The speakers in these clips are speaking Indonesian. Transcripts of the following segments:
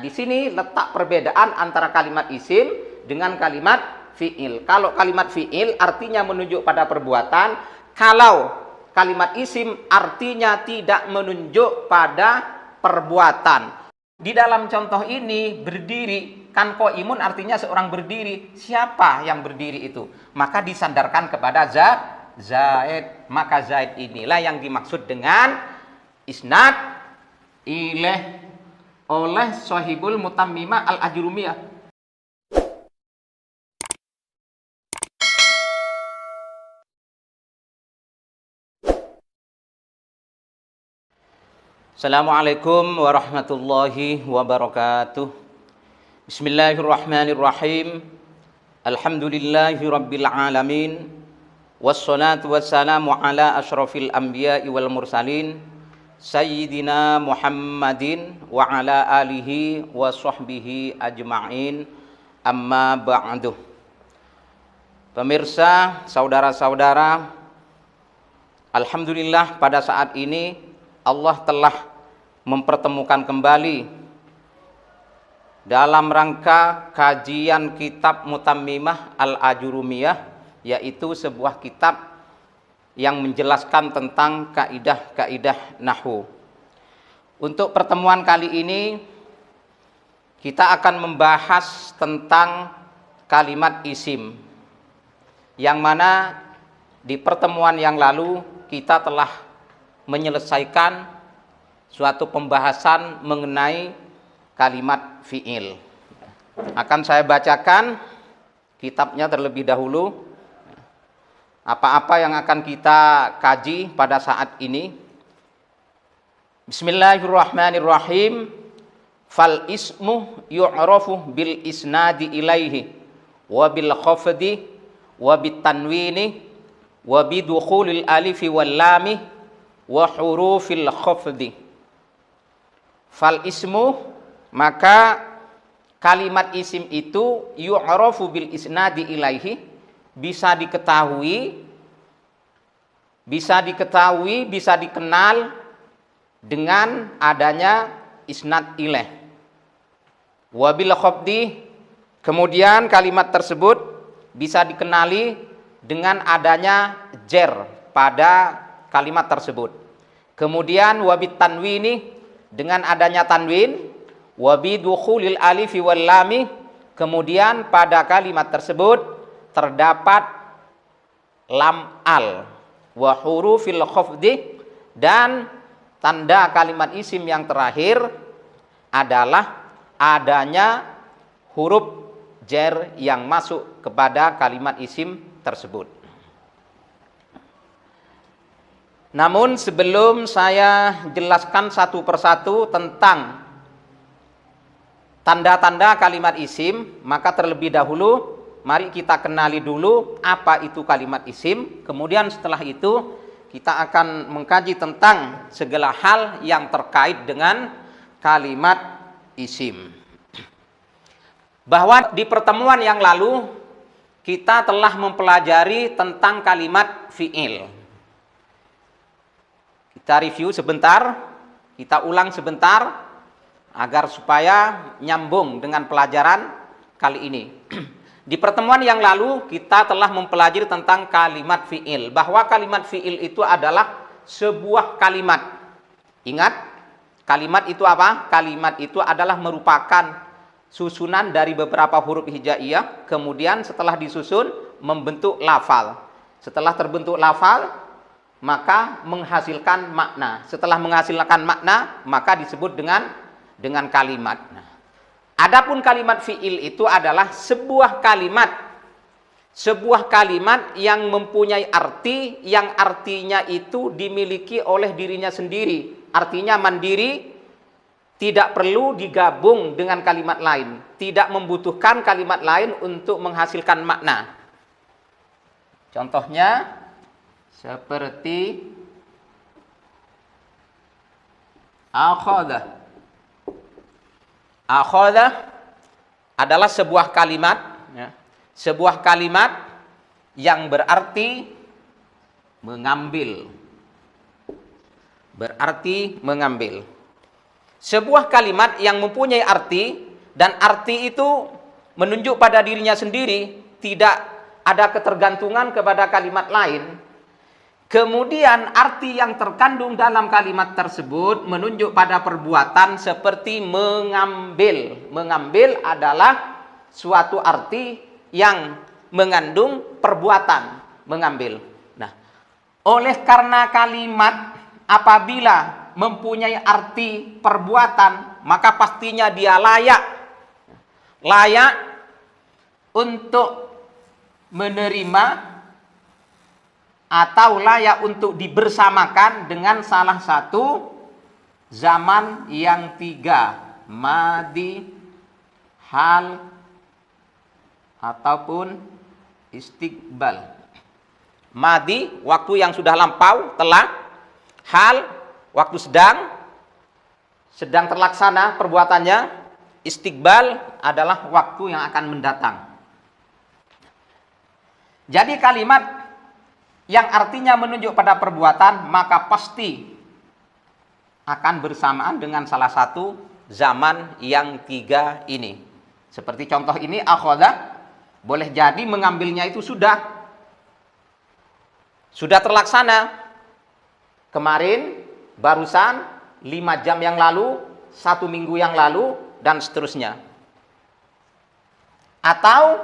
di sini letak perbedaan antara kalimat isim dengan kalimat fi'il. Kalau kalimat fi'il artinya menunjuk pada perbuatan, kalau kalimat isim artinya tidak menunjuk pada perbuatan. Di dalam contoh ini berdiri, kan qaimun artinya seorang berdiri. Siapa yang berdiri itu? Maka disandarkan kepada Zaid. Maka Zaid inilah yang dimaksud dengan isnad ilaih oleh Shahibul Mutammimah Al-Ajrumiyah. Assalamualaikum warahmatullahi wabarakatuh. Bismillahirrahmanirrahim. Alhamdulillahi rabbil alamin. Wassalatu wassalamu ala asyrafil anbiya'i wal mursalin Sayyidina Muhammadin wa ala alihi wa sahbihi ajma'in. Amma ba'du. Pemirsa, saudara-saudara, alhamdulillah pada saat ini Allah telah mempertemukan kembali dalam rangka kajian kitab Mutammimah Al-Ajrumiyah, yaitu sebuah kitab yang menjelaskan tentang kaidah-kaidah nahwu. Untuk pertemuan kali ini kita akan membahas tentang kalimat isim, yang mana di pertemuan yang lalu kita telah menyelesaikan suatu pembahasan mengenai kalimat fi'il. Akan saya bacakan kitabnya terlebih dahulu, apa-apa yang akan kita kaji pada saat ini. Bismillahirrahmanirrahim. Fal ismu yu'rafu bil isnadi ilaihi wa bil khafdi wa bit tanwini wa bidukhulil alifi wal lami wa hurufil khafdi. Fal ismu, maka kalimat isim itu yu'rafu bil isnadi ilaihi, bisa diketahui, bisa dikenal dengan adanya isnad ilaih. Wa bil khafdi, kemudian kalimat tersebut bisa dikenali dengan adanya jer pada kalimat tersebut. Kemudian wabit tanwini, dengan adanya tanwin, wabidukhulil alifi wal lami, kemudian pada kalimat tersebut terdapat lam al, wa hurufil khafdi, dan tanda kalimat isim yang terakhir adalah adanya huruf jer yang masuk kepada kalimat isim tersebut. Namun sebelum saya jelaskan satu persatu tentang tanda-tanda kalimat isim, maka terlebih dahulu mari kita kenali dulu apa itu kalimat isim. Kemudian setelah itu kita akan mengkaji tentang segala hal yang terkait dengan kalimat isim. Bahwa di pertemuan yang lalu kita telah mempelajari tentang kalimat fi'il. Kita review sebentar, kita ulang sebentar agar supaya nyambung dengan pelajaran kali ini. Di pertemuan yang lalu kita telah mempelajari tentang kalimat fi'il, bahwa kalimat fi'il itu adalah sebuah kalimat. Ingat, kalimat itu apa? Kalimat itu adalah merupakan susunan dari beberapa huruf hijaiyah, kemudian setelah disusun membentuk lafal. Setelah terbentuk lafal, maka menghasilkan makna. Setelah menghasilkan makna, maka disebut dengan kalimat. Nah, adapun kalimat fi'il itu adalah sebuah kalimat yang mempunyai arti, yang artinya itu dimiliki oleh dirinya sendiri. Artinya mandiri, tidak perlu digabung dengan kalimat lain, tidak membutuhkan kalimat lain untuk menghasilkan makna. Contohnya seperti akhadha. Akhadha adalah sebuah kalimat, ya, sebuah kalimat yang berarti mengambil. Berarti mengambil. sebuah kalimat yang mempunyai arti, dan arti itu menunjuk pada dirinya sendiri, tidak ada ketergantungan kepada kalimat lain. Kemudian arti yang terkandung dalam kalimat tersebut menunjuk pada perbuatan seperti mengambil. Mengambil adalah suatu arti yang mengandung perbuatan, mengambil. Nah, oleh karena kalimat apabila mempunyai arti perbuatan, maka pastinya dia layak untuk menerima atau layak untuk dibersamakan dengan salah satu zaman yang tiga, madi, hal, ataupun istiqbal. Madi, waktu yang sudah lampau, telah. Hal, waktu sedang terlaksana perbuatannya. Istiqbal adalah waktu yang akan mendatang. Jadi kalimat yang artinya menunjuk pada perbuatan, maka pasti akan bersamaan dengan salah satu zaman yang tiga ini. Seperti contoh ini, akhadha, boleh jadi mengambilnya itu sudah terlaksana. Kemarin, barusan, 5 jam yang lalu, 1 minggu yang lalu, dan seterusnya. Atau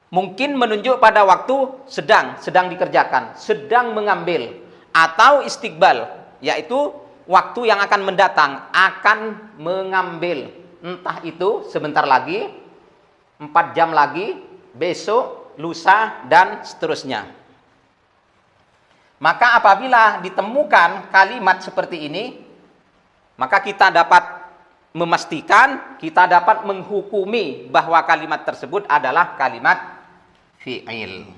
mungkin menunjuk pada waktu sedang dikerjakan, sedang mengambil, atau istiqbal, yaitu waktu yang akan mendatang, akan mengambil. Entah itu sebentar lagi, 4 jam lagi, besok, lusa, dan seterusnya. Maka apabila ditemukan kalimat seperti ini, maka kita dapat memastikan, kita dapat menghukumi bahwa kalimat tersebut adalah kalimat fi'il.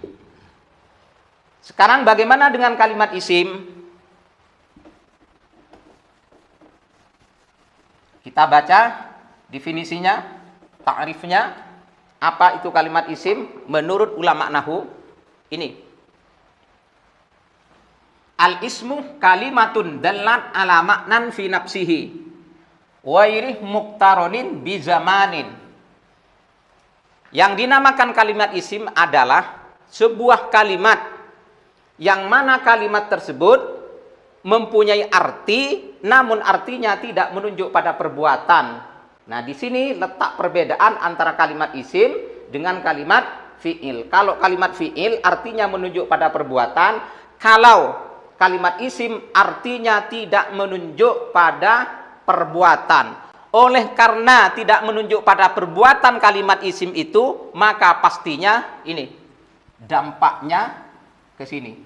Sekarang bagaimana dengan kalimat isim? Kita baca definisinya, ta'rifnya. Apa itu kalimat isim? Menurut ulama nahwu, ini. Al-ismu kalimatun dallat ala maknan fi nafsihi wairih muqtaronin bizamanin. Yang dinamakan kalimat isim adalah sebuah kalimat yang mana kalimat tersebut mempunyai arti, namun artinya tidak menunjuk pada perbuatan. Nah, di sini letak perbedaan antara kalimat isim dengan kalimat fi'il. Kalau kalimat fi'il artinya menunjuk pada perbuatan, kalau kalimat isim artinya tidak menunjuk pada perbuatan. Oleh karena tidak menunjuk pada perbuatan kalimat isim itu, maka pastinya ini dampaknya ke sini.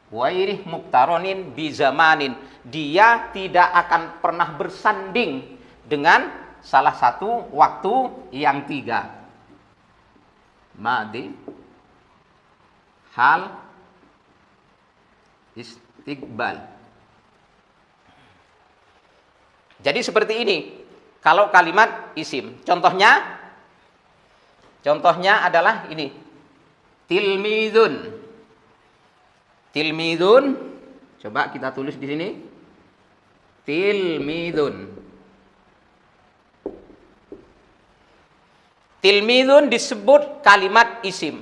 Wairih muqtaronin bizamanin. Dia tidak akan pernah bersanding dengan salah satu waktu yang tiga. Madi, hal, istiqbal. Jadi seperti ini kalau kalimat isim. Contohnya adalah ini. Tilmidun. Tilmidun. Coba kita tulis di sini. Tilmidun. Tilmidun disebut kalimat isim.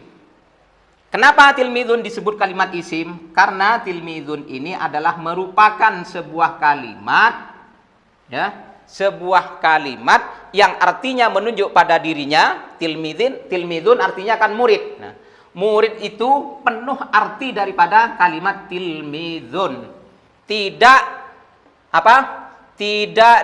Kenapa tilmidun disebut kalimat isim? Karena tilmidun ini adalah merupakan sebuah kalimat, ya, sebuah kalimat yang artinya menunjuk pada dirinya. Tilmidun artinya kan murid. Nah, murid itu penuh arti daripada kalimat tilmidun. Tidak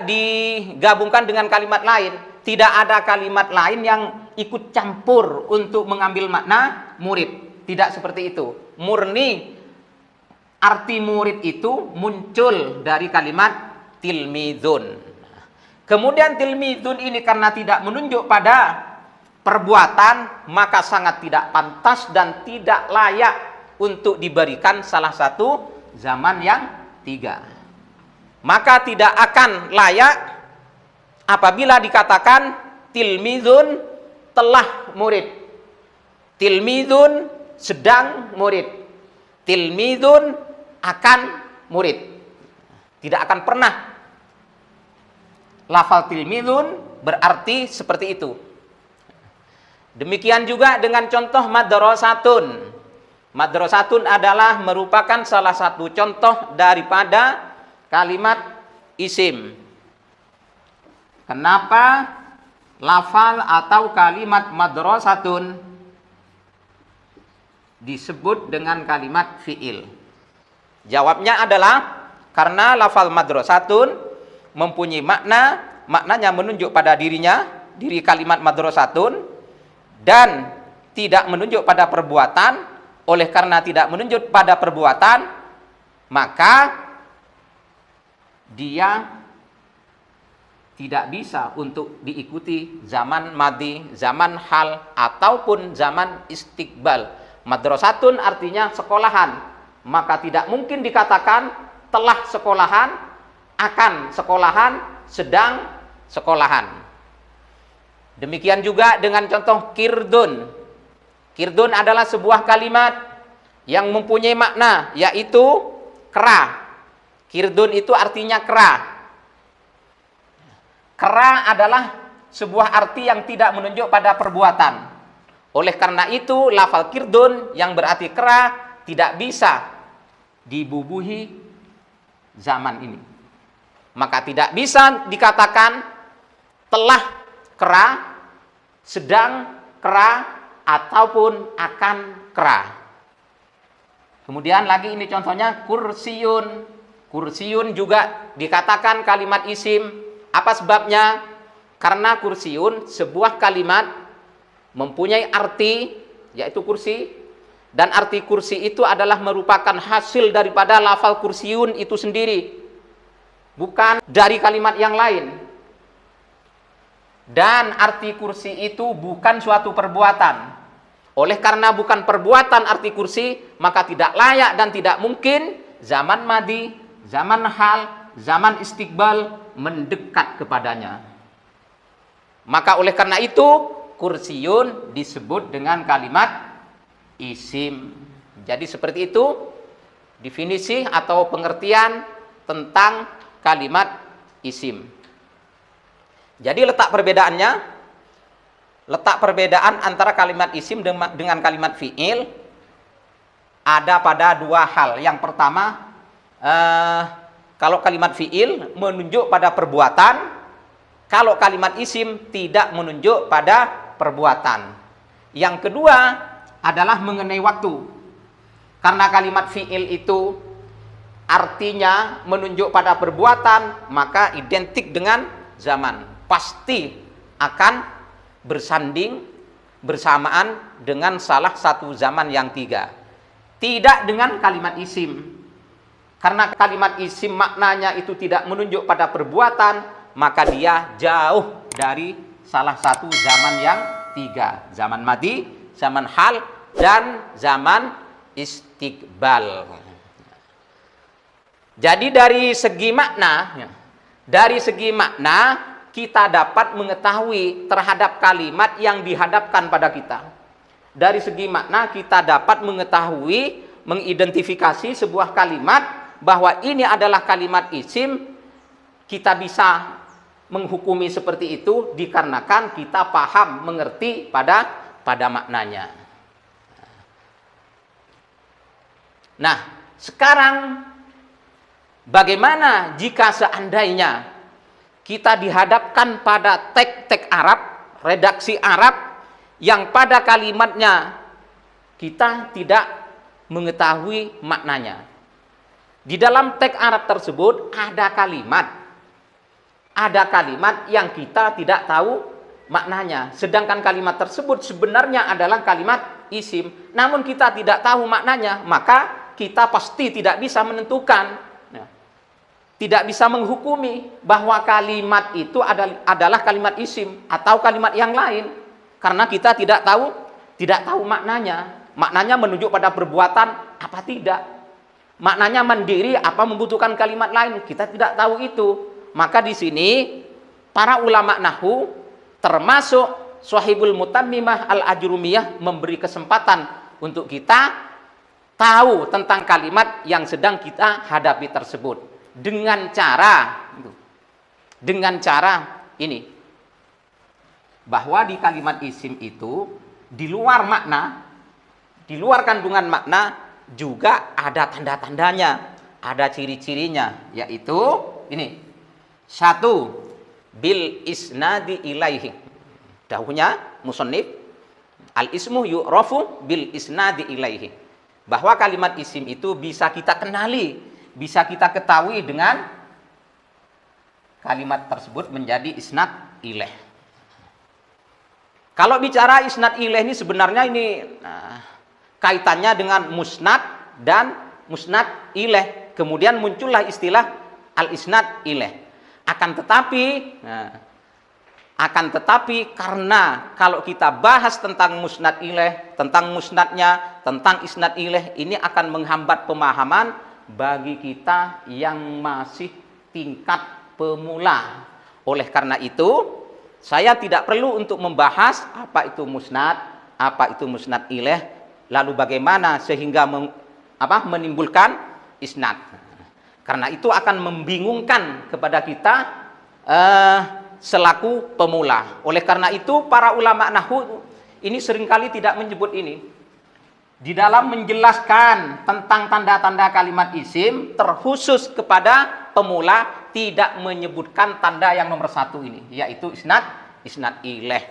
digabungkan dengan kalimat lain. Tidak ada kalimat lain yang ikut campur untuk mengambil makna murid. Tidak seperti itu. Murni arti murid itu muncul dari kalimat tilmidun. Kemudian tilmidun ini karena tidak menunjuk pada perbuatan, maka sangat tidak pantas dan tidak layak untuk diberikan salah satu zaman yang tiga. Maka tidak akan layak apabila dikatakan tilmidun telah murid, tilmidun sedang murid, tilmidun akan murid. Tidak akan pernah lafal tilmidun berarti seperti itu. Demikian juga dengan contoh madrasatun. Madrasatun adalah merupakan salah satu contoh daripada kalimat isim. Kenapa lafal atau kalimat madrasatun disebut dengan kalimat fi'il? Jawabnya adalah karena lafal madrasatun mempunyai maknanya menunjuk pada diri kalimat madrasatun, dan tidak menunjuk pada perbuatan. Oleh karena tidak menunjuk pada perbuatan, maka dia tidak bisa untuk diikuti zaman madi, zaman hal, ataupun zaman istiqbal. Madrasatun artinya sekolahan, maka tidak mungkin dikatakan telah sekolahan, akan sekolahan, sedang sekolahan. Demikian juga dengan contoh kirdun. Kirdun adalah sebuah kalimat yang mempunyai makna, yaitu kera. Kirdun itu artinya kera. Kera adalah sebuah arti yang tidak menunjuk pada perbuatan. Oleh karena itu, lafal kirdun yang berarti kera tidak bisa dibubuhi zaman ini. Maka tidak bisa dikatakan telah kera, sedang kera, ataupun akan kera. Kemudian lagi ini contohnya kursiyun. Kursiyun juga dikatakan kalimat isim. Apa sebabnya? Karena kursiyun sebuah kalimat mempunyai arti, yaitu kursi, dan arti kursi itu adalah merupakan hasil daripada lafal kursiyun itu sendiri, bukan dari kalimat yang lain. Dan arti kursi itu bukan suatu perbuatan. Oleh karena bukan perbuatan arti kursi, maka tidak layak dan tidak mungkin zaman madi, zaman hal, zaman istiqbal mendekat kepadanya. Maka oleh karena itu kursiyun disebut dengan kalimat isim. Jadi seperti itu definisi atau pengertian tentang kalimat isim. Jadi letak perbedaan antara kalimat isim dengan kalimat fi'il ada pada dua hal. Yang pertama, kalau kalimat fi'il menunjuk pada perbuatan, kalau kalimat isim tidak menunjuk pada perbuatan. Yang kedua adalah mengenai waktu. Karena kalimat fi'il itu artinya menunjuk pada perbuatan, maka identik dengan zaman. Pasti akan bersanding bersamaan dengan salah satu zaman yang tiga. Tidak dengan kalimat isim. Karena kalimat isim maknanya itu tidak menunjuk pada perbuatan, maka dia jauh dari salah satu zaman yang tiga. Zaman madi, zaman hal, dan zaman istiqbal. Jadi dari segi makna kita dapat mengetahui terhadap kalimat yang dihadapkan pada kita. Dari segi makna kita dapat mengetahui, mengidentifikasi sebuah kalimat bahwa ini adalah kalimat isim. Kita bisa menghukumi seperti itu dikarenakan kita paham, mengerti pada maknanya. Nah, sekarang bagaimana jika seandainya kita dihadapkan pada teks Arab, redaksi Arab yang pada kalimatnya kita tidak mengetahui maknanya. Di dalam teks Arab tersebut ada kalimat yang kita tidak tahu maknanya. Sedangkan kalimat tersebut sebenarnya adalah kalimat isim, namun kita tidak tahu maknanya, maka kita pasti tidak bisa menentukan, tidak bisa menghukumi bahwa kalimat itu adalah kalimat isim atau kalimat yang lain, karena kita tidak tahu maknanya. Maknanya menunjuk pada perbuatan apa tidak? Maknanya mandiri apa membutuhkan kalimat lain? Kita tidak tahu itu. Maka di sini para ulama nahwu termasuk Shahibul Mutammimah Al-Ajrumiyah memberi kesempatan untuk kita tahu tentang kalimat yang sedang kita hadapi tersebut. Dengan cara dengan cara ini, bahwa di kalimat isim itu di luar makna, di luar kandungan makna juga ada tanda-tandanya, ada ciri-cirinya, yaitu ini. Satu, bil isnadi ilaihi. Dahulunya musannif, al ismu yu'rafu bil isnadi ilaihi. Bahwa kalimat isim itu bisa kita kenali, bisa kita ketahui dengan kalimat tersebut menjadi isnad ilaih. Kalau bicara isnad ilaih ini sebenarnya ini kaitannya dengan musnad dan musnad ilaih. Kemudian muncullah istilah al-isnad ilaih. Akan tetapi karena kalau kita bahas tentang musnad ilaih, tentang musnadnya, tentang isnad ilaih, ini akan menghambat pemahaman bagi kita yang masih tingkat pemula. Oleh karena itu, saya tidak perlu untuk membahas apa itu musnad, apa itu musnad ilaih, lalu bagaimana sehingga menimbulkan isnad. Karena itu akan membingungkan kepada kita selaku pemula. Oleh karena itu para ulama nahwu ini seringkali tidak menyebut ini. Di dalam menjelaskan tentang tanda-tanda kalimat isim terkhusus kepada pemula tidak menyebutkan tanda yang nomor satu ini, yaitu isnad ilaih.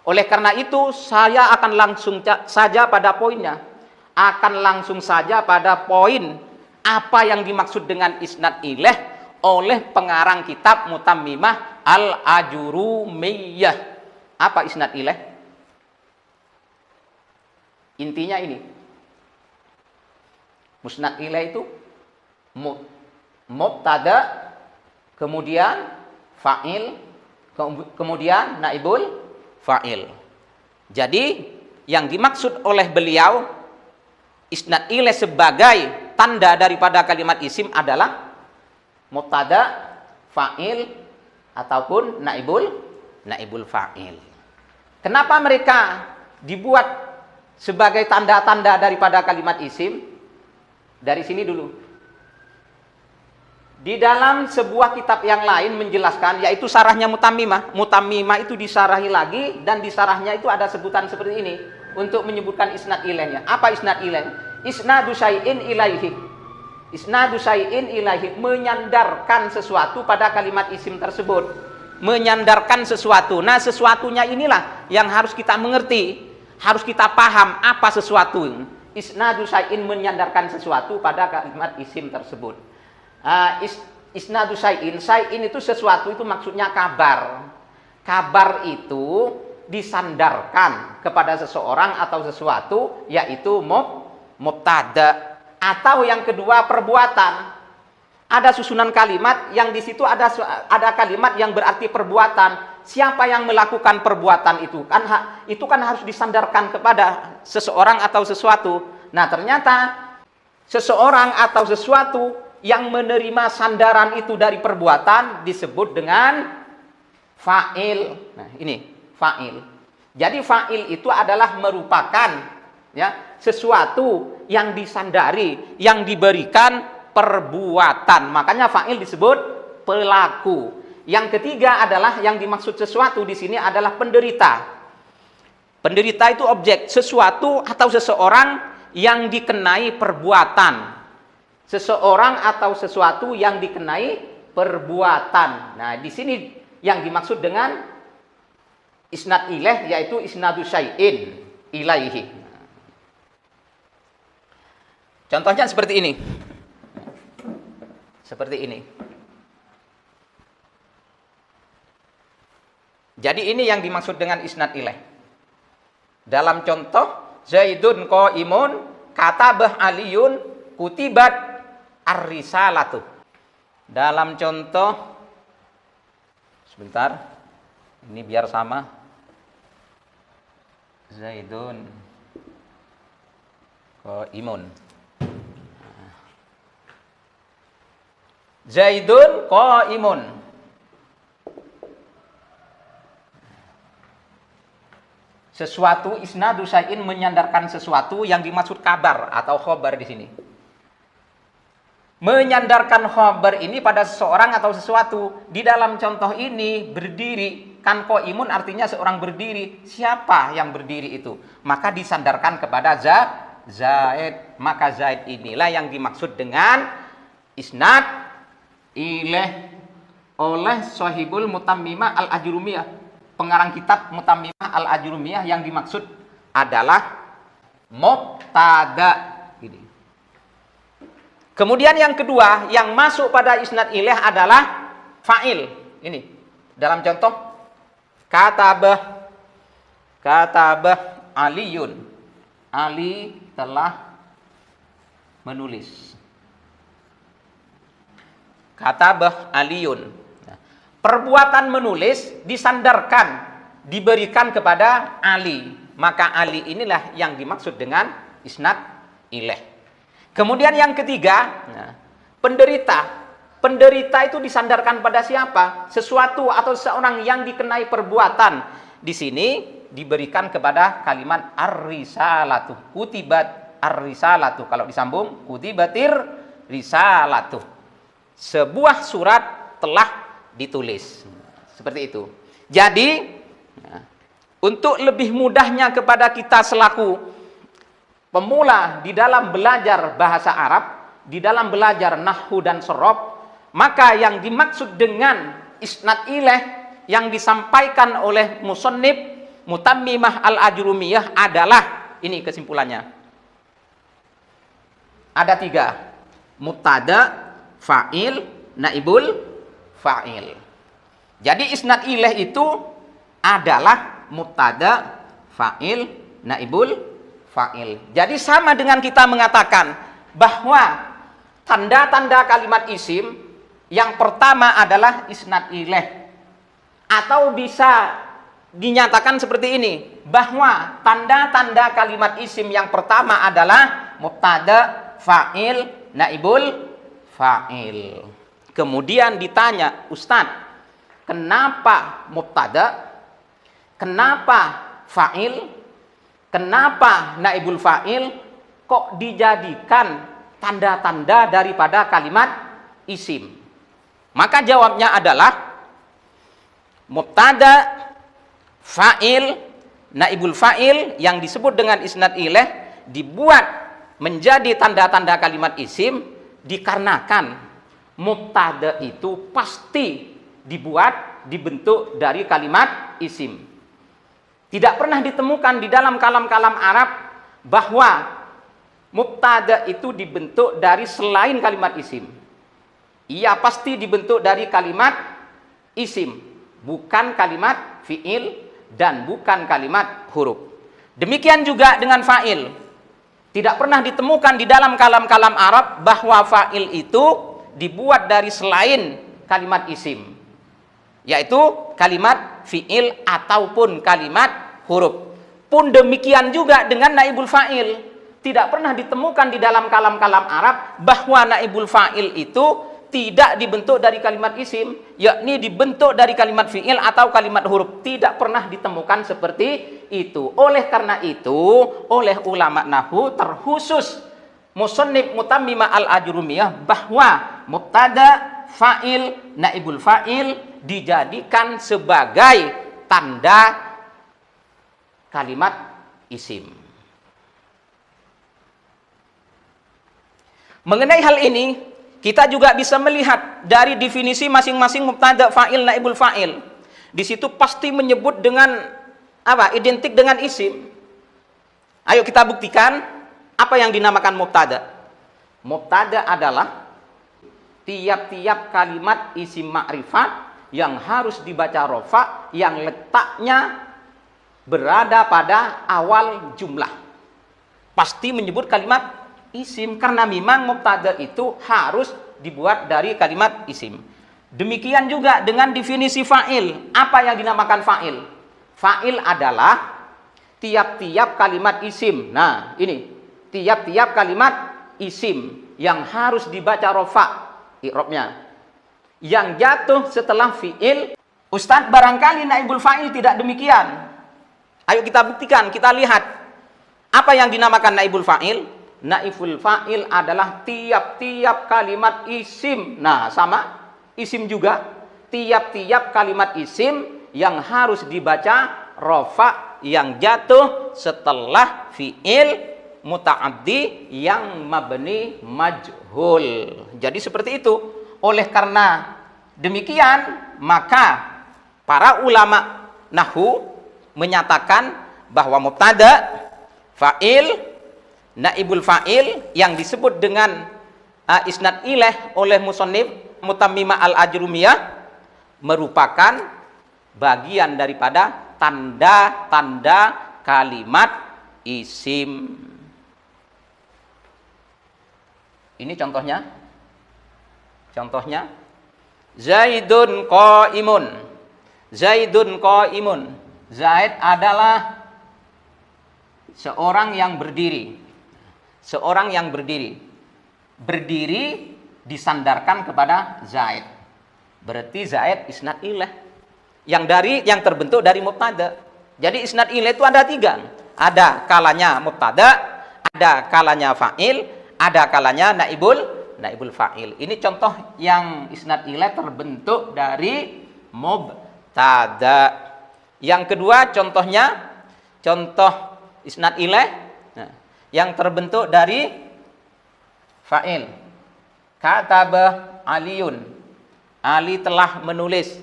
Oleh karena itu saya akan langsung saja pada poinnya, akan langsung saja pada poin apa yang dimaksud dengan isnad ilaih oleh pengarang kitab Mutammimah Al-Ajurumiyah. Apa isnad ilaih? Intinya ini. Musnad ilaih itu mubtada, kemudian fa'il, kemudian naibul fa'il. Jadi yang dimaksud oleh beliau isnad ilaih sebagai tanda daripada kalimat isim adalah mubtada, fa'il ataupun naibul fa'il. Kenapa mereka dibuat sebagai tanda-tanda daripada kalimat isim? Dari sini dulu. Di dalam sebuah kitab yang lain menjelaskan, yaitu sarahnya Mutammimah. Mutammimah itu disarahi lagi, dan di sarahnya itu ada sebutan seperti ini untuk menyebutkan isnad ilaihnya. Apa isnad ilaih? Isnadu syai'in ilaihi. Isnadu syai'in ilaihi, menyandarkan sesuatu pada kalimat isim tersebut. Menyandarkan sesuatu. Nah, sesuatunya inilah yang harus kita mengerti, harus kita paham apa sesuatu. Isnadu syai'in, menyandarkan sesuatu pada kalimat isim tersebut. Isnadu syai'in, syai'in itu sesuatu, itu maksudnya kabar. Kabar itu disandarkan kepada seseorang atau sesuatu, yaitu mubtada. Atau yang kedua, perbuatan. Ada susunan kalimat yang di situ ada kalimat yang berarti perbuatan. Siapa yang melakukan perbuatan itu kan harus disandarkan kepada seseorang atau sesuatu. Nah, ternyata seseorang atau sesuatu yang menerima sandaran itu dari perbuatan disebut dengan fa'il. Nah, ini fa'il. Jadi fa'il itu adalah merupakan sesuatu yang disandari, yang diberikan perbuatan. Makanya fa'il disebut pelaku. Yang ketiga adalah yang dimaksud sesuatu di sini adalah penderita. Penderita itu objek, sesuatu atau seseorang yang dikenai perbuatan. Seseorang atau sesuatu yang dikenai perbuatan. Nah, di sini yang dimaksud dengan isnad ilaih yaitu isnadu syai'in ilaihi. Contohnya seperti ini. Seperti ini. Jadi ini yang dimaksud dengan isnad ilaih. Dalam contoh, Zaidun qaimun, katabah Aliyun, kutibat ar-risalatu. Dalam contoh, sebentar, ini biar sama. Zaidun qaimun. Zaidun qaimun. Sesuatu, isnadu syai'in, menyandarkan sesuatu, yang dimaksud kabar atau khobar di sini. Menyandarkan khabar ini pada seseorang atau sesuatu. Di dalam contoh ini berdiri, kan qaimun artinya seorang berdiri. Siapa yang berdiri itu? Maka disandarkan kepada Zaid. Maka Zaid inilah yang dimaksud dengan isnad ilaih oleh Shahibul Mutammimah Al-Ajrumiyah. Pengarang kitab Mutammimah Al-Ajrumiyah yang dimaksud adalah mubtada. Kemudian yang kedua yang masuk pada isnad ilaih adalah fa'il. Ini dalam contoh katabah Aliyun. Ali telah menulis. Katabah Aliyun. Perbuatan menulis disandarkan, diberikan kepada Ali. Maka Ali inilah yang dimaksud dengan isnad ilaih. Kemudian yang ketiga, penderita. Penderita itu disandarkan pada siapa? Sesuatu atau seorang yang dikenai perbuatan. Di sini diberikan kepada kalimat ar-risalatu. Kutibat ar-risalatu. Kalau disambung, kutibatir risalatu. Sebuah surat telah ditulis. Seperti itu. Jadi, untuk lebih mudahnya kepada kita selaku pemula di dalam belajar bahasa Arab, di dalam belajar nahwu dan shorof, maka yang dimaksud dengan isnad ilaih yang disampaikan oleh musannif Mutammimah Al-Ajrumiyah adalah, ini kesimpulannya. Ada 3. Mubtada, fa'il, naibul fa'il. Jadi isnad ilaih itu adalah mubtada, fa'il, naibul fa'il. Jadi sama dengan kita mengatakan bahwa tanda-tanda kalimat isim yang pertama adalah isnad ilaih. Atau bisa dinyatakan seperti ini, bahwa tanda-tanda kalimat isim yang pertama adalah mubtada, fa'il, naibul fa'il. Kemudian ditanya, Ustadz, kenapa mubtada? Kenapa fa'il? Kenapa naibul fa'il kok dijadikan tanda-tanda daripada kalimat isim? Maka jawabnya adalah mubtada, fa'il, naibul fa'il yang disebut dengan isnad ilaih dibuat menjadi tanda-tanda kalimat isim dikarenakan mubtada itu pasti dibentuk dari kalimat isim. Tidak pernah ditemukan di dalam kalam-kalam Arab bahwa mubtada itu dibentuk dari selain kalimat isim. Ia pasti dibentuk dari kalimat isim, bukan kalimat fi'il dan bukan kalimat huruf. Demikian juga dengan fa'il. Tidak pernah ditemukan di dalam kalam-kalam Arab bahwa fa'il itu dibuat dari selain kalimat isim, yaitu kalimat fi'il ataupun kalimat huruf. Pun demikian juga dengan naibul fa'il. Tidak pernah ditemukan di dalam kalam-kalam Arab bahwa naibul fa'il itu tidak dibentuk dari kalimat isim, yakni dibentuk dari kalimat fi'il atau kalimat huruf. Tidak pernah ditemukan seperti itu. Oleh karena itu, oleh ulama nahwu terkhusus musannif Mutammimah Al-Ajrumiyah bahwa mubtada, fa'il, naibul fa'il dijadikan sebagai tanda kalimat isim. Mengenai hal ini, kita juga bisa melihat dari definisi masing-masing mubtada, fa'il, naibul fa'il. Di situ pasti menyebut dengan apa? Identik dengan isim. Ayo kita buktikan apa yang dinamakan mubtada. Mubtada adalah tiap-tiap kalimat isim ma'rifat yang harus dibaca rofa, yang letaknya berada pada awal jumlah. Pasti menyebut kalimat isim karena memang mubtada itu harus dibuat dari kalimat isim. Demikian juga dengan definisi fa'il. Apa yang dinamakan fa'il? Fa'il adalah tiap-tiap kalimat isim. Nah, ini tiap-tiap kalimat isim yang harus dibaca rofa i'rabnya, yang jatuh setelah fi'il. Ustadz, barangkali naibul fa'il tidak demikian. Ayo kita buktikan, kita lihat apa yang dinamakan naibul fa'il. naibul fa'il adalah tiap-tiap kalimat isim. Nah, sama isim juga. Tiap-tiap kalimat isim yang harus dibaca rofa yang jatuh setelah fi'il muta'addi yang mabni majhul. Jadi seperti itu. Oleh karena demikian, maka para ulama nahwu menyatakan bahwa mubtada, fa'il, naibul fa'il yang disebut dengan isnad ilaih oleh musannif Mutammimah al-Ajrumiyah merupakan bagian daripada tanda-tanda kalimat isim. Ini contohnya. Contohnya Zaidun qaimun. Zaidun qaimun. Zaid adalah seorang yang berdiri. Seorang yang berdiri. Berdiri disandarkan kepada Zaid. Berarti Zaid isnad ilaih. Yang terbentuk dari mubtada. Jadi isnad ilaih itu ada 3. Ada kalanya mubtada, ada kalanya fa'il, ada kalanya naibul fa'il. Ini contoh yang isnad ilaih terbentuk dari mubtada. Yang kedua contohnya, contoh isnad ilaih yang terbentuk dari fa'il. Kataba Aliun. Ali telah menulis.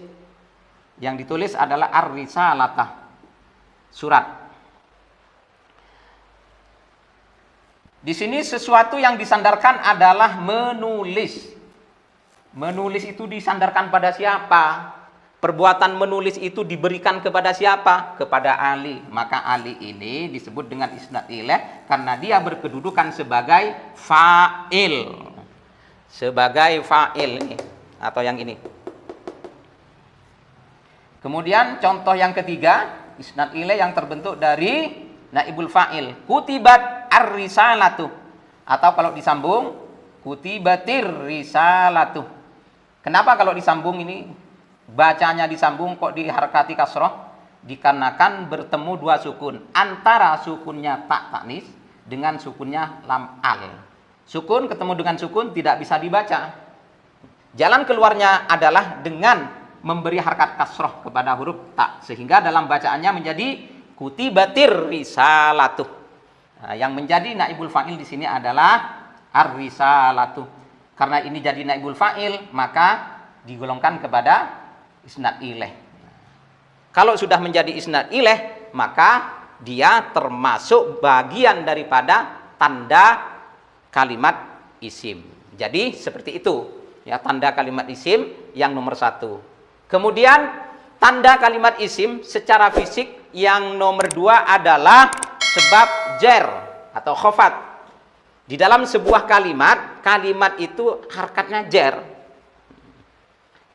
Yang ditulis adalah ar-risalatah. Surat. Di sini sesuatu yang disandarkan adalah menulis. Menulis itu disandarkan pada siapa? Perbuatan menulis itu diberikan kepada siapa? Kepada Ali. Maka Ali ini disebut dengan isnad ilaih karena dia berkedudukan sebagai fa'il. Sebagai fa'il ini atau yang ini. Kemudian contoh yang ketiga, isnad ilaih yang terbentuk dari naibul fa'il. Kutibat ar-risalatu. Atau kalau disambung, kutibatir risalatu. Kenapa kalau disambung ini? Bacanya disambung kok diharakati kasroh? Dikarenakan bertemu 2 sukun. Antara sukunnya tak taknis dengan sukunnya lam al. Sukun ketemu dengan sukun tidak bisa dibaca. Jalan keluarnya adalah dengan memberi harakat kasroh kepada huruf tak, sehingga dalam bacaannya menjadi kutibatir risalatu. Nah, yang menjadi naibul fa'il di sini adalah ar-risalatu. Karena ini jadi naibul fa'il, maka digolongkan kepada isnad ilaih. Kalau sudah menjadi isnad ilaih, maka dia termasuk bagian daripada tanda kalimat isim. Jadi seperti itu, ya, tanda kalimat isim yang nomor 1. Kemudian tanda kalimat isim secara fisik yang nomor 2 adalah sebab jer atau khofat. Di dalam sebuah kalimat, kalimat itu harkatnya jer.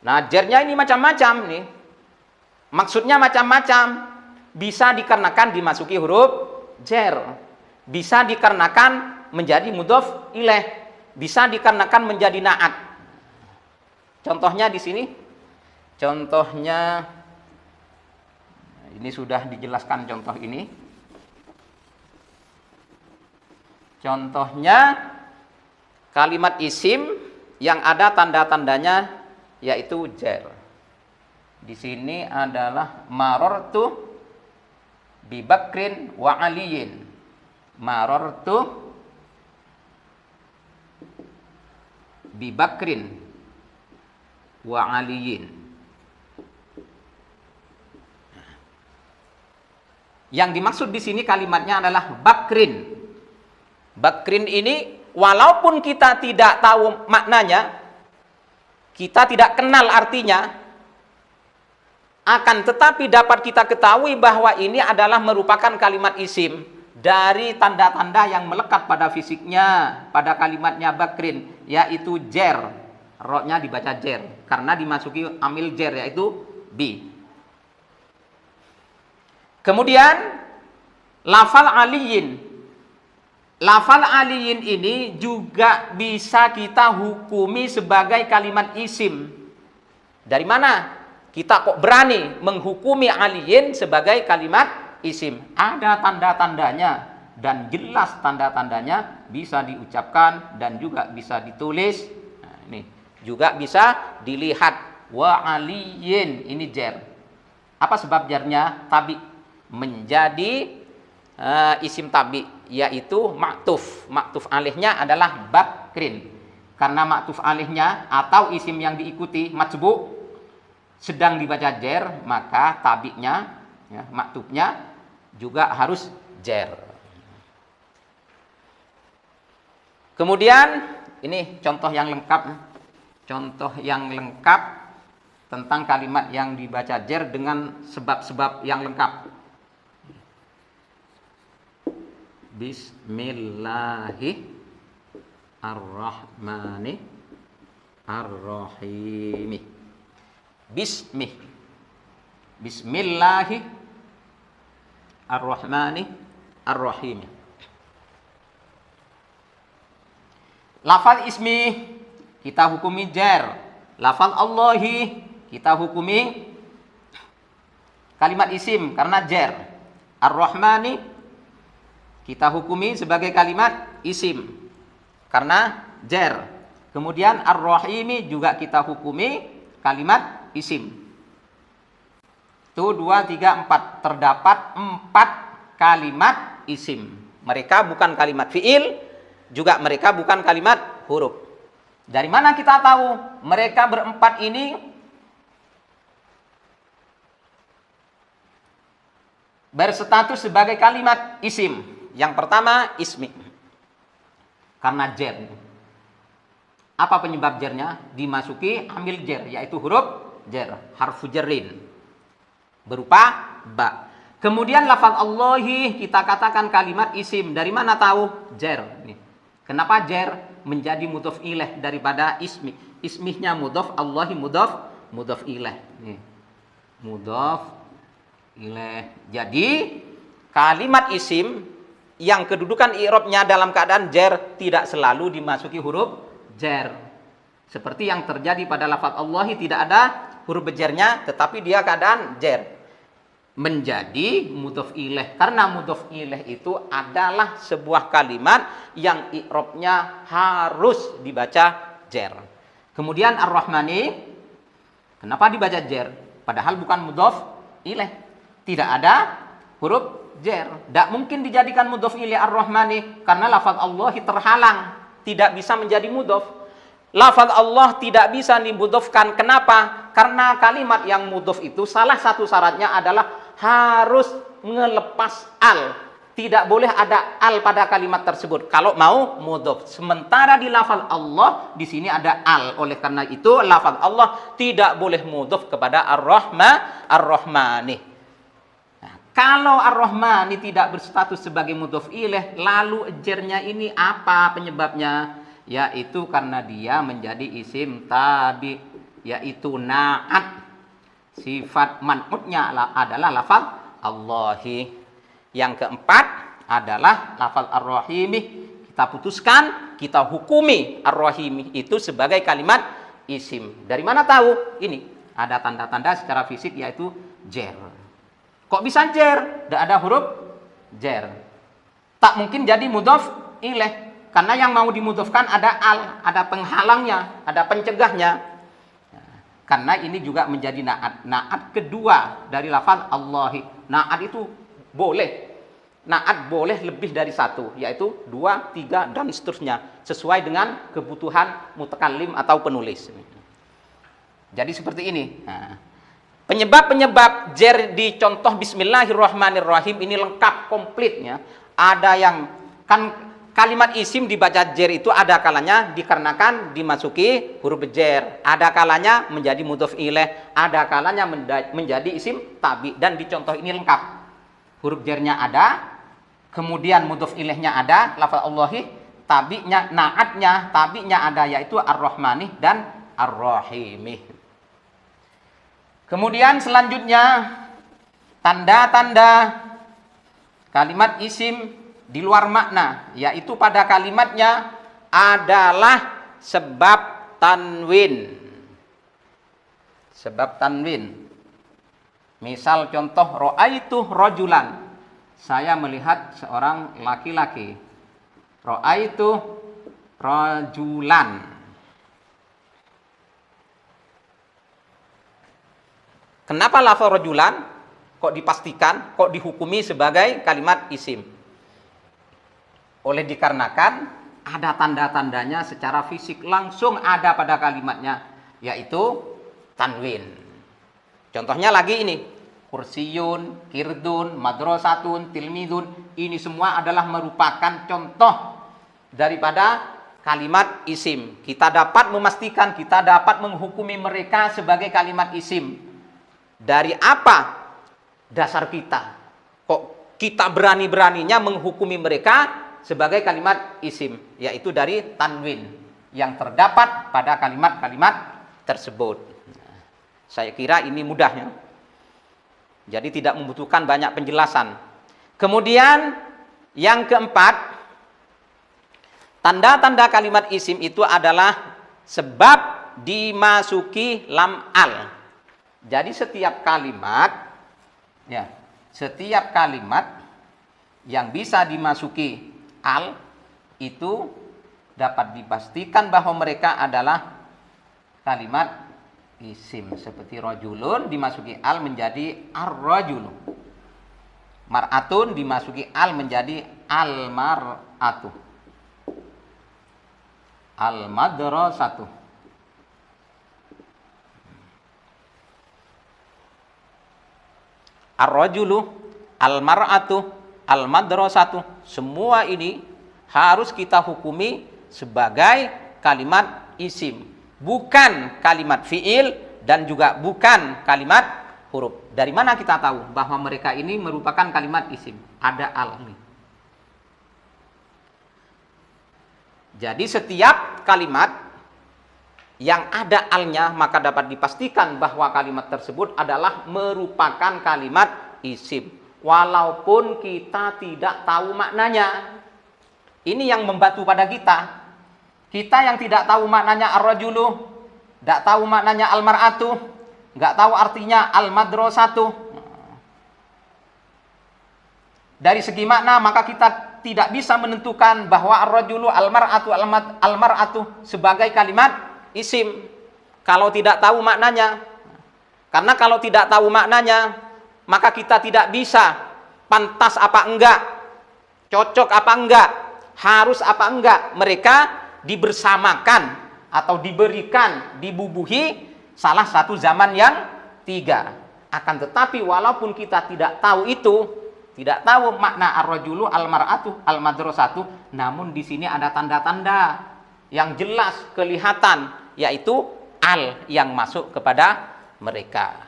Nah, jernya ini macam-macam nih. Maksudnya macam-macam. Bisa dikarenakan dimasuki huruf jer. Bisa dikarenakan menjadi mudhof ilaih. Bisa dikarenakan menjadi na'at. Contohnya di sini. Contohnya, ini sudah dijelaskan contoh ini. Contohnya, kalimat isim yang ada tanda-tandanya yaitu jer. Di sini adalah marortu bi Bakrin wa Aliyin. Marortu bi Bakrin wa Aliyin. Yang dimaksud di sini kalimatnya adalah Bakrin. Bakrin ini walaupun kita tidak tahu maknanya, kita tidak kenal artinya, akan tetapi dapat kita ketahui bahwa ini adalah merupakan kalimat isim dari tanda-tanda yang melekat pada fisiknya, pada kalimatnya Bakrin, yaitu jer. Roknya dibaca jer karena dimasuki amil jer, yaitu bi. Kemudian lafal aliyin. Lafal aliyin ini juga bisa kita hukumi sebagai kalimat isim. Dari mana kita kok berani menghukumi aliyin sebagai kalimat isim? Ada tanda-tandanya. dan jelas tanda-tandanya, bisa diucapkan dan juga bisa ditulis. Nah, ini juga bisa dilihat. Wa aliyin, ini jar. Apa sebab jarnya? Tabi, menjadi isim tabi, yaitu maktuf. Maktuf alihnya adalah bakrin. Karena maktuf alihnya atau isim yang diikuti matsbu sedang dibaca jar, maka tabinya, ya, maktufnya juga harus jar. Kemudian ini contoh yang lengkap. Contoh yang lengkap tentang kalimat yang dibaca jar dengan sebab-sebab yang lengkap. Bismillahirrahmanirrahim. Bismillahirrahmanirrahim. Lafal ismi kita hukumi jar. Lafal Allahi kita hukumi kalimat isim karena jar. Ar-Rahmani kita hukumi sebagai kalimat isim karena jar. Kemudian Ar-Rahimi juga kita hukumi kalimat isim. Itu 2, 3, 4. Terdapat 4 kalimat isim. Mereka bukan kalimat fi'il, juga mereka bukan kalimat huruf. Dari mana kita tahu mereka berempat ini berstatus sebagai kalimat isim? Yang pertama ismi, karena jar. Apa penyebab jarnya? Dimasuki amil jar, yaitu huruf jar, harfu jarrin, berupa ba. Kemudian lafaz Allahi kita katakan kalimat isim. Dari mana tahu? Jar. Kenapa jar menjadi mudhof ilaih daripada ismi? Ismihnya mudhof, Allahi mudhof ilaih. Mudhof ilaih. Jadi kalimat isim yang kedudukan i'rabnya dalam keadaan jar tidak selalu dimasuki huruf jar. Seperti yang terjadi pada lafaz Allahi, tidak ada huruf jarnya, tetapi dia keadaan jar. Menjadi mudhof ilaih. Karena mudhof ilaih itu adalah sebuah kalimat yang i'rabnya harus dibaca jar. Kemudian Ar-Rahmani, kenapa dibaca jar? Padahal bukan mudhof ilaih. Tidak ada huruf jar. Tidak mungkin dijadikan mudhof ilaih Ar-Rahmani karena lafaz Allahi terhalang, tidak bisa menjadi mudhof. Lafaz Allah tidak bisa dimudhofkan. Kenapa? Karena kalimat yang mudhof itu salah satu syaratnya adalah harus ngelepas al. Tidak boleh ada al pada kalimat tersebut kalau mau mudhof. Sementara di lafaz Allah di sini ada al. Oleh karena itu lafaz Allah tidak boleh mudhof kepada Ar-Rahmani. Nah, kalau Ar-Rahmani tidak berstatus sebagai mudhof ilaih, lalu jarnya ini apa penyebabnya? Yaitu karena dia menjadi isim tabi, yaitu na'at. Sifat man'utnya adalah lafaz Allahi. Yang keempat adalah lafaz Ar-Rahimi. Kita putuskan, kita hukumi Ar-Rahimi itu sebagai kalimat isim. Dari mana tahu? Ini ada tanda-tanda secara fisik, yaitu jar. Kok bisa jar? Tidak ada huruf jar. Tak mungkin jadi mudhof ilaih. Karena yang mau dimudhofkan ada al, ada penghalangnya, ada pencegahnya. Karena ini juga menjadi na'at. Na'at kedua dari lafaz Allahi. Na'at itu boleh. Na'at boleh lebih dari satu, yaitu 2, 3, dan seterusnya. Sesuai dengan kebutuhan mutakallim atau penulis. Jadi seperti ini. Nah, penyebab-penyebab jar di contoh Bismillahirrahmanirrahim ini lengkap, komplitnya. Ada yang kan kalimat isim dibaca jar itu ada kalanya dikarenakan dimasuki huruf jar, ada kalanya menjadi mudhof ilaih, ada kalanya menjadi isim tabi, dan di contoh ini lengkap. Huruf jarnya ada, kemudian mudhof ilaihnya ada, lafaz Allahi, tabinya, na'atnya, tabinya ada, yaitu Ar-Rahmani dan Ar-Rahimi. Kemudian selanjutnya tanda-tanda kalimat isim di luar makna, yaitu pada kalimatnya adalah sebab tanwin. Sebab tanwin. Misal contoh, ra'aitu rajulan. saya melihat seorang laki-laki. Ra'aitu rajulan. Kenapa lafaz rajulan kok dipastikan, kok dihukumi sebagai kalimat isim? Oleh dikarenakan ada tanda-tandanya secara fisik langsung ada pada kalimatnya, yaitu tanwin. Contohnya lagi ini, kursiyun, kirdun, madrasatun, tilmidun, ini semua adalah merupakan contoh daripada kalimat isim. Kita dapat memastikan, kita dapat menghukumi mereka sebagai kalimat isim. Dari apa dasar kita? Kok kita berani-beraninya menghukumi mereka sebagai kalimat isim? Yaitu dari tanwin yang terdapat pada kalimat-kalimat tersebut. Saya kira ini mudah ya. Jadi tidak membutuhkan banyak penjelasan. Kemudian yang keempat, tanda-tanda kalimat isim itu adalah sebab dimasuki lam al. Jadi setiap kalimat yang bisa dimasuki al itu dapat dipastikan bahwa mereka adalah kalimat isim. Seperti rajulun dimasuki al menjadi ar-rajulu. Mar'atun dimasuki al menjadi al-mar'atu. Al-madrasatu. Ar-rajulu, al-mar'atu, al-madrasatu. Semua ini harus kita hukumi sebagai kalimat isim, bukan kalimat fiil dan juga bukan kalimat huruf. Dari mana kita tahu bahwa mereka ini merupakan kalimat isim? Ada al ini. Jadi setiap kalimat yang ada alnya maka dapat dipastikan bahwa kalimat tersebut adalah merupakan kalimat isim, walaupun kita tidak tahu maknanya. Ini yang membantu pada kita. Kita yang tidak tahu maknanya ar-rajulu, tidak tahu maknanya al-mar'atu, nggak tahu artinya al-madrasatu. Dari segi makna maka kita tidak bisa menentukan bahwa ar-rajulu, al-mar'atu, al-mar'atu sebagai kalimat isim kalau tidak tahu maknanya. Karena kalau tidak tahu maknanya maka kita tidak bisa pantas apa enggak, cocok apa enggak, harus apa enggak mereka dibersamakan atau diberikan, dibubuhi salah satu zaman yang tiga. Akan tetapi walaupun kita tidak tahu itu, tidak tahu makna ar-rajulu, al-mar'atu, al-madrasatu, namun di sini ada tanda-tanda yang jelas kelihatan, yaitu al yang masuk kepada mereka.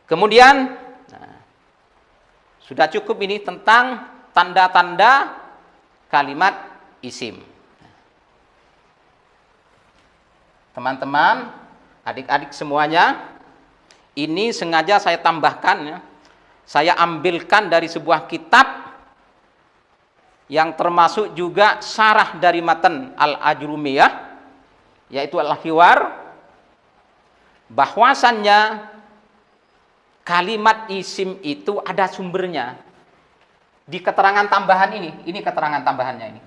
Kemudian sudah cukup ini tentang tanda-tanda kalimat isim. Teman-teman, adik-adik semuanya, ini sengaja saya tambahkan ya. Saya ambilkan dari sebuah kitab yang termasuk juga syarah dari matan Al-Ajrumiyah, yaitu Al-Hiwar, bahwasannya kalimat isim itu ada sumbernya di keterangan tambahan ini keterangan tambahannya ini.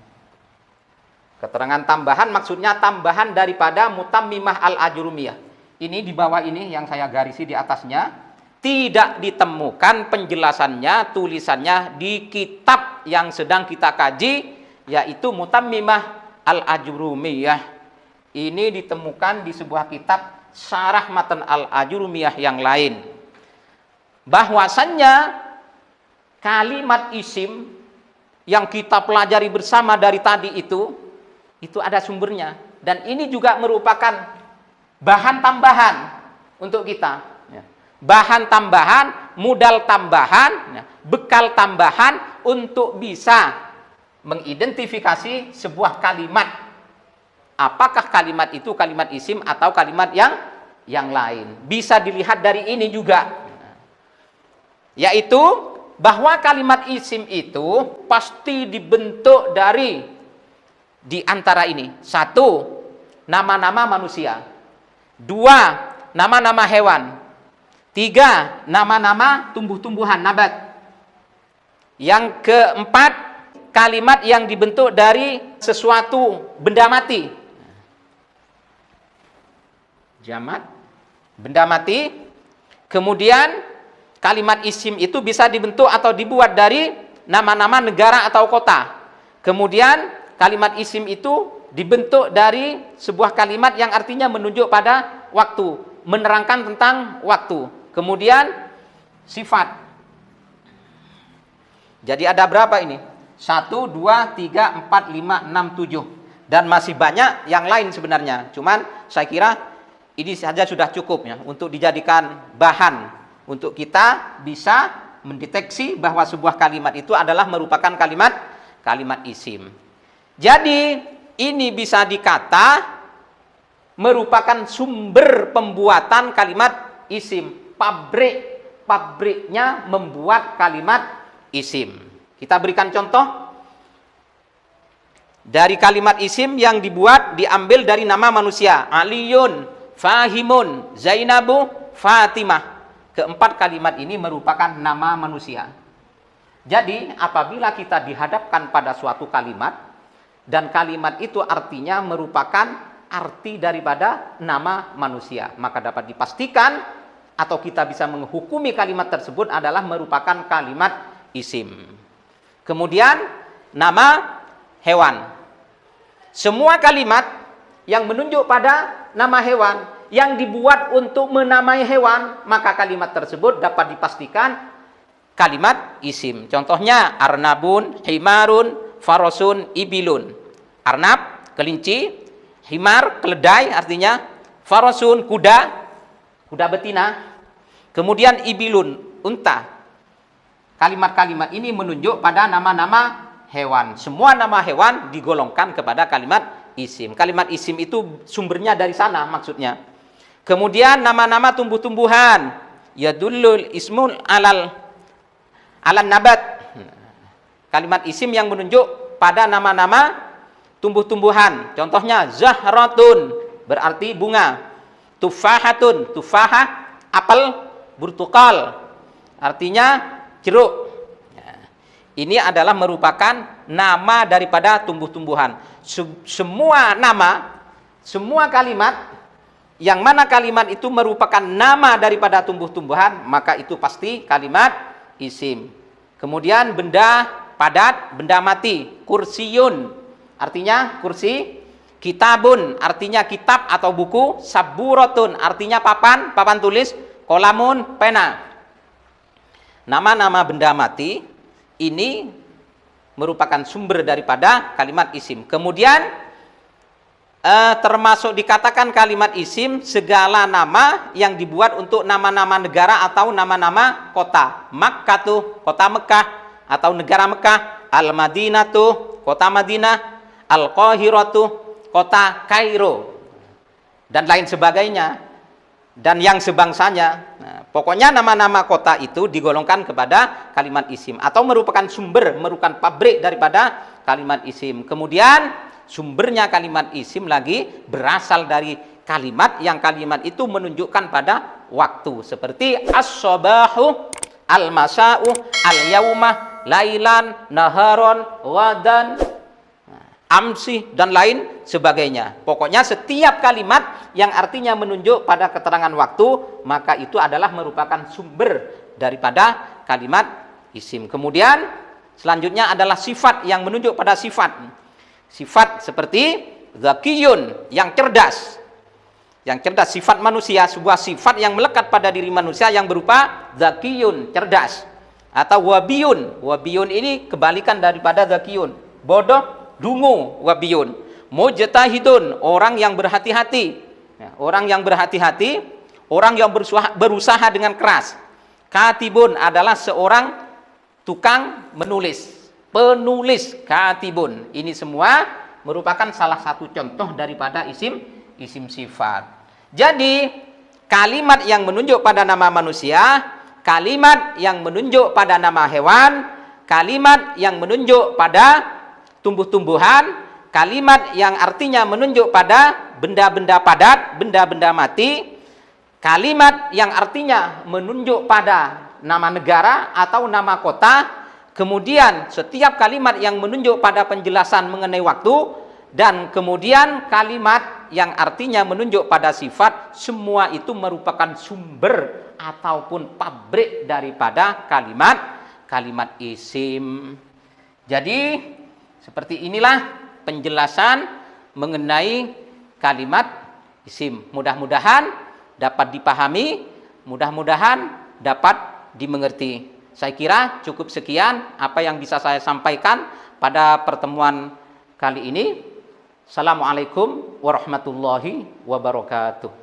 Keterangan tambahan maksudnya tambahan daripada Mutammimah Al-Ajrumiyah. Ini di bawah ini yang saya garisi di atasnya, tidak ditemukan penjelasannya, tulisannya di kitab yang sedang kita kaji, yaitu Mutammimah Al-Ajrumiyah. Ini ditemukan di sebuah kitab syarah matan Al-Ajrumiyah yang lain. Bahwasannya kalimat isim yang kita pelajari bersama dari tadi itu ada sumbernya. Dan ini juga merupakan bahan tambahan untuk kita. Bahan tambahan, modal tambahan, bekal tambahan untuk bisa mengidentifikasi sebuah kalimat. Apakah kalimat itu kalimat isim atau kalimat yang lain. Bisa dilihat dari ini juga. Yaitu bahwa kalimat isim itu pasti dibentuk dari di antara ini. Satu, nama-nama manusia. Dua, nama-nama hewan. 3, nama-nama tumbuh-tumbuhan, nabat. Yang keempat, kalimat yang dibentuk dari sesuatu benda mati. Jamat, benda mati. Kemudian kalimat isim itu bisa dibentuk atau dibuat dari nama-nama negara atau kota. Kemudian kalimat isim itu dibentuk dari sebuah kalimat yang artinya menunjuk pada waktu, menerangkan tentang waktu. Kemudian sifat. Jadi ada berapa ini? 1, 2, 3, 4, 5, 6, 7. Dan masih banyak yang lain sebenarnya. Cuman saya kira ini saja sudah cukup ya untuk dijadikan bahan untuk kita bisa mendeteksi bahwa sebuah kalimat itu adalah merupakan kalimat isim. Jadi ini bisa dikata merupakan sumber pembuatan kalimat isim. Pabriknya membuat kalimat isim. Kita berikan contoh dari kalimat isim yang diambil dari nama manusia. Aliyun, Fahimun, Zainabu, Fatimah. Keempat kalimat ini merupakan nama manusia. Jadi apabila kita dihadapkan pada suatu kalimat dan kalimat itu artinya merupakan arti daripada nama manusia, maka dapat dipastikan atau kita bisa menghukumi kalimat tersebut adalah merupakan kalimat isim. Kemudian nama hewan. Semua kalimat yang menunjuk pada nama hewan yang dibuat untuk menamai hewan, maka kalimat tersebut dapat dipastikan kalimat isim. Contohnya arnabun, himarun, farosun, ibilun. Arnab, kelinci. Himar, keledai artinya. Farosun, kuda betina. Kemudian ibilun, unta. Kalimat-kalimat ini menunjuk pada nama-nama hewan. Semua nama hewan digolongkan kepada kalimat isim. Kalimat isim itu sumbernya dari sana maksudnya. Kemudian nama-nama tumbuh-tumbuhan. Yadullul ismul alal nabat. Kalimat isim yang menunjuk pada nama-nama tumbuh-tumbuhan. Contohnya zahratun berarti bunga. Tufahatun, tufahah, apel, burtukal, artinya jeruk. Ini adalah merupakan nama daripada tumbuh-tumbuhan. Semua nama, semua kalimat, yang mana kalimat itu merupakan nama daripada tumbuh-tumbuhan, maka itu pasti kalimat isim. Kemudian benda padat, benda mati. Kursiyun, artinya kursi. Kitabun artinya kitab atau buku. Saburatun artinya papan tulis. Kolamun, pena. Nama-nama benda mati ini merupakan sumber daripada kalimat isim. Kemudian termasuk dikatakan kalimat isim segala nama yang dibuat untuk nama-nama negara atau nama-nama kota. Makkah, kota Mekah atau negara Mekah. Al-Madinatu, kota Madinah. Al-Qahiratu, kota Kairo, dan lain sebagainya, dan yang sebangsanya. Nah, pokoknya nama-nama kota itu digolongkan kepada kalimat isim atau merupakan sumber, merupakan pabrik daripada kalimat isim. Kemudian sumbernya kalimat isim lagi berasal dari kalimat yang kalimat itu menunjukkan pada waktu, seperti as-sabahu, al-masa'u, al-yaumah, lailan, naharon, wadan, amsi, dan lain sebagainya. Pokoknya setiap kalimat yang artinya menunjuk pada keterangan waktu, maka itu adalah merupakan sumber daripada kalimat isim. Kemudian selanjutnya adalah sifat yang menunjuk pada sifat. Sifat seperti zakiyun, yang cerdas. Yang cerdas, sifat manusia, sebuah sifat yang melekat pada diri manusia yang berupa zakiyun, cerdas. Atau wabiyun. Wabiyun ini kebalikan daripada zakiyun. Bodoh, dungu, wabiyun. Mujtahidun, orang yang berhati-hati. Orang yang berhati-hati, orang yang berusaha dengan keras. Katibun adalah seorang tukang menulis. Penulis, katibun. Ini semua merupakan salah satu contoh daripada isim sifat. Jadi kalimat yang menunjuk pada nama manusia, kalimat yang menunjuk pada nama hewan, kalimat yang menunjuk pada tumbuh-tumbuhan, kalimat yang artinya menunjuk pada benda-benda padat, benda-benda mati, kalimat yang artinya menunjuk pada nama negara atau nama kota, kemudian setiap kalimat yang menunjuk pada penjelasan mengenai waktu, dan kemudian kalimat yang artinya menunjuk pada sifat, semua itu merupakan sumber ataupun pabrik daripada kalimat isim. Jadi seperti inilah penjelasan mengenai kalimat isim. Mudah-mudahan dapat dipahami, mudah-mudahan dapat dimengerti. Saya kira cukup sekian apa yang bisa saya sampaikan pada pertemuan kali ini. Assalamualaikum warahmatullahi wabarakatuh.